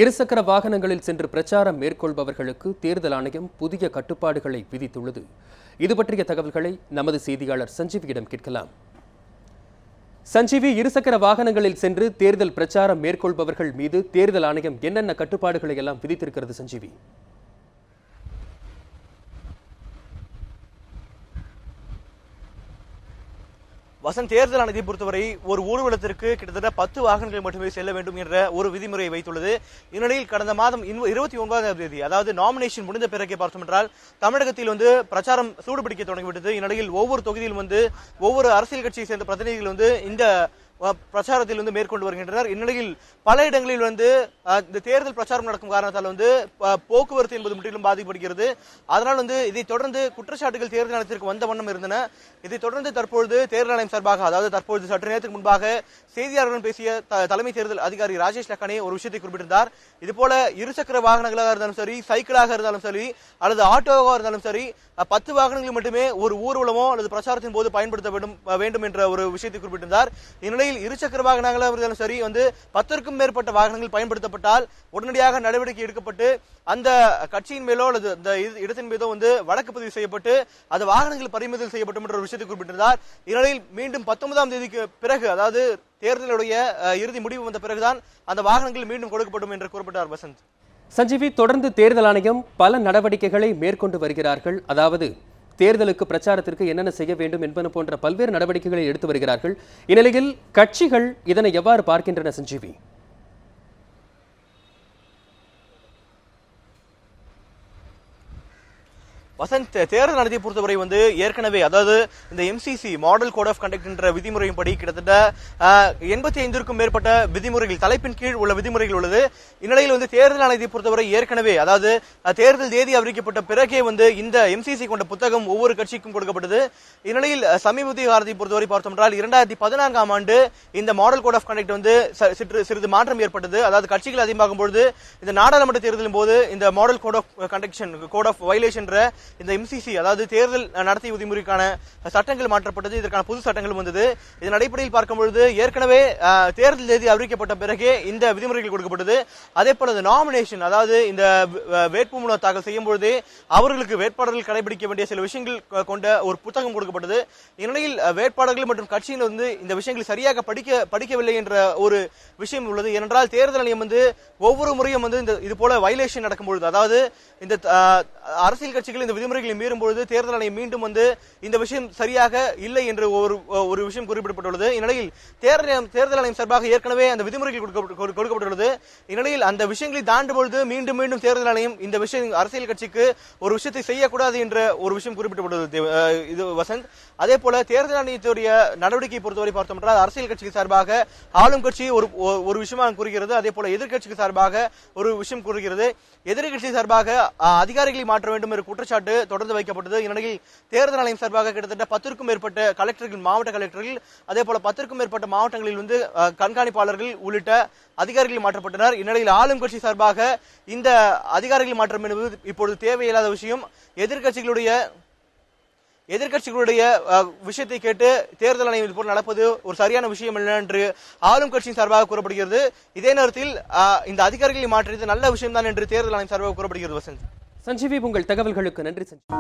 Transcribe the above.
இருசக்கர வாகனங்களில் சென்று பிரச்சாரம் மேற்கொள்பவர்களுக்கு தேர்தல் ஆணையம் புதிய கட்டுப்பாடுகளை விதித்துள்ளது. இது பற்றிய தகவல்களை நமது செய்தியாளர் சஞ்சீவியிடம் கேட்கலாம். சஞ்சீவி, இருசக்கர வாகனங்களில் சென்று தேர்தல் பிரச்சாரம் மேற்கொள்பவர்கள் மீது தேர்தல் ஆணையம் என்னென்ன கட்டுப்பாடுகளை எல்லாம் விதித்திருக்கிறது? சஞ்சீவி, வசந்த், தேர்தல் ஆணையத்தை பொறுத்தவரை ஒரு ஊர்வலத்திற்கு கிட்டத்தட்ட 10 வாகனங்கள் மட்டுமே செல்ல வேண்டும் என்ற ஒரு விதிமுறையை வைத்துள்ளது. இந்நிலையில் கடந்த மாதம் 29ஆம் தேதி, அதாவது நாமினேஷன் முடிந்த பிறகே பார்த்தோம் என்றால் தமிழகத்தில் பிரச்சாரம் சூடுபிடிக்க தொடங்கிவிட்டது. இந்நிலையில் ஒவ்வொரு தொகுதியிலும் ஒவ்வொரு அரசியல் கட்சியை சேர்ந்த பிரதிநிதிகள் இந்த பிரச்சாரத்தில் மேற்கொண்டு வருகின்றனர். இந்நிலையில் பல இடங்களில் இந்த தேர்தல் பிரச்சாரம் நடக்கும் காரணத்தால் போக்குவரத்து என்பது முற்றிலும் பாதிக்கப்படுகிறது. அதனால் இதைத் தொடர்ந்து குற்றச்சாட்டுகள் தேர்தல் ஆணையத்திற்கு வந்த வண்ணம் இருந்தன. இதைத் தொடர்ந்து தற்பொழுது தேர்தல் ஆணையம் சார்பாக, அதாவது தற்போது சற்று நேரத்துக்கு முன்பாக செய்தியாளர்களுடன் பேசிய தலைமை தேர்தல் அதிகாரி ராஜேஷ் லக்கானே ஒரு விஷயத்தை குறிப்பிட்டிருந்தார். இதுபோல இருசக்கர வாகனங்களாக இருந்தாலும் சரி, சைக்கிளாக இருந்தாலும் சரி, அல்லது ஆட்டோவாக இருந்தாலும் சரி, 10 வாகனங்கள் மட்டுமே ஒரு ஊர்வலமோ அல்லது பிரச்சாரத்தின் போது பயன்படுத்த வேண்டும் என்ற ஒரு விஷயத்தை குறிப்பிட்டிருந்தார். இந்நிலையில் இருசக்கர வாகனங்களாக இருந்தாலும் சரி 10க்கும் மேற்பட்ட வாகனங்கள் பயன்படுத்தப்பட்டால் உடனடியாக நடவடிக்கை எடுக்கப்பட்டு அந்த கட்சியின் மேலோ அல்லது அந்த இடத்தின் மீதோ வழக்கு பதிவு செய்யப்பட்டு அது வாகனங்கள் பறிமுதல் செய்யப்படும் என்ற ஒரு விஷயத்தை குறிப்பிட்டிருந்தார். இந்நிலையில் மீண்டும் 19ஆம் தேதிக்கு பிறகு, அதாவது தேர்தலுடைய இறுதி முடிவு வந்த பிறகுதான் அந்த வாகனங்கள் மீண்டும் கொடுக்கப்படும் என்று கூறப்பட்டார். வசந்த், சஞ்சீவி, தொடர்ந்து தேர்தல் ஆணையம் பல நடவடிக்கைகளை மேற்கொண்டு வருகிறார்கள். அதாவது தேர்தலுக்கு பிரச்சாரத்திற்கு என்னென்ன செய்ய வேண்டும் என்பன போன்ற பல்வேறு நடவடிக்கைகளை எடுத்து வருகிறார்கள். இந்நிலையில் கட்சிகள் இதனை எவ்வாறு பார்க்கின்றன? சஞ்சீவி, வசந்த், தேர்தல் ஆணையத்தை பொறுத்தவரை ஏற்கனவே, அதாவது இந்த MCC model code of conduct என்ற விதிமுறையின் படி கிட்டத்தட்ட 85க்கும் மேற்பட்ட விதிமுறைகள், தலைப்பின் கீழ் உள்ள விதிமுறைகள் உள்ளது. இந்நிலையில் தேர்தல் ஆணையத்தை பொறுத்தவரை ஏற்கனவே, அதாவது தேர்தல் தேதி அறிவிக்கப்பட்ட பிறகே இந்த MCC கொண்ட புத்தகம் ஒவ்வொரு கட்சிக்கும் கொடுக்கப்பட்டது. இந்நிலையில் சமீபத்திய காலத்தை பொறுத்தவரை பார்த்தோம் என்றால் 2014ஆம் ஆண்டு இந்த மாடல் கோட் ஆஃப் கண்டக்ட் சிறிது மாற்றம் ஏற்பட்டது. அதாவது கட்சிகள் அதிகமாகும் பொழுது இந்த நாடாளுமன்ற தேர்தலின் போது இந்த model code of conduction, code of violation இந்த MCC, அதாவது தேர்தல் நடத்தை விதிமுறைக்கான சட்டங்கள் மாற்றப்பட்டது. இதற்கான புது சட்டங்களும் வந்தது. இதன் அடிப்படையில் பார்க்கும்பொழுது ஏற்கனவே தேர்தல் தேதி அறிவிக்கப்பட்ட பிறகே இந்த விதிமுறைகள் கொடுக்கப்பட்டது. அதே போல நாமினேஷன், அதாவது இந்த வேட்புமனு தாக்கல் செய்யும் பொழுதே அவர்களுக்கு வேட்பாளர்கள் கடைபிடிக்க வேண்டிய சில விஷயங்கள் கொண்ட ஒரு புத்தகம் கொடுக்கப்பட்டது. இந்நிலையில் வேட்பாளர்கள் மற்றும் கட்சியில் இந்த விஷயங்களை சரியாக படிக்கவில்லை என்ற ஒரு விஷயம் உள்ளது. ஏனென்றால் தேர்தல் ஆணையம் ஒவ்வொரு முறையும் இது போல வயலேஷன் நடக்கும்பொழுது, அதாவது இந்த அரசியல் கட்சிகள் இந்த விதிமுறைகளை மீறும் பொழுது தேர்தல் ஆணையம் மீண்டும் இந்த விஷயம் சரியாக இல்லை என்று ஒரு விஷயம் குறிப்பிடப்பட்டுள்ளது. இந்நிலையில் தேர்தல் ஆணையம் சார்பாக ஏற்கனவே அந்த விதிமுறைகள் கொடுக்கப்பட்டுள்ளது. இந்நிலையில் அந்த விஷயங்களை தாண்டும் பொழுது மீண்டும் மீண்டும் தேர்தல் ஆணையம் இந்த விஷயம் அரசியல் கட்சிக்கு ஒரு விஷயத்தை செய்யக்கூடாது என்ற ஒரு விஷயம் குறிப்பிடப்பட்டுள்ளது. இது வசந்த், அதே போல தேர்தல் ஆணையத்துடைய நடவடிக்கை பொறுத்தவரை பார்த்தோம் என்றால் அரசியல் கட்சிக்கு சார்பாக ஆளும் கட்சி ஒரு விஷயமாக கூறுகிறது. அதே போல எதிர்கட்சிக்கு சார்பாக ஒரு விஷயம் கூறுகிறது. எதிர்கட்சி சார்பாக அதிகாரிகளை மாற்ற வேண்டும் என்ற குற்றச்சாட்டு தொடர்ந்து வைக்கப்பட்டது. இந்நிலையில் தேர்தல் ஆணையம் சார்பாக கிட்டத்தட்ட 10க்கும் மேற்பட்ட கலெக்டர்கள், மாவட்ட கலெக்டர்கள், அதே போல 10க்கும் மேற்பட்ட மாவட்டங்களில் கண்காணிப்பாளர்கள் உள்ளிட்ட அதிகாரிகள் மாற்றப்பட்டனர். இந்நிலையில் ஆளும் கட்சி சார்பாக இந்த அதிகாரிகள் மாற்றம் என்பது இப்பொழுது தேவையில்லாத விஷயம். எதிர்கட்சிகளுடைய விஷயத்தை கேட்டு தேர்தல் ஆணையம் இது போல் நடப்பது ஒரு சரியான விஷயம் இல்லை என்று ஆளும் கட்சியின் சார்பாக கூறப்படுகிறது. இதே நேரத்தில் இந்த அதிகாரிகளை மாற்றியது நல்ல விஷயம் தான் என்று தேர்தல் ஆணையம் சார்பாக கூறப்படுகிறது. வசந்த், சஞ்சீவி, உங்கள் தகவல்களுக்கு நன்றி. சஞ்சீவி.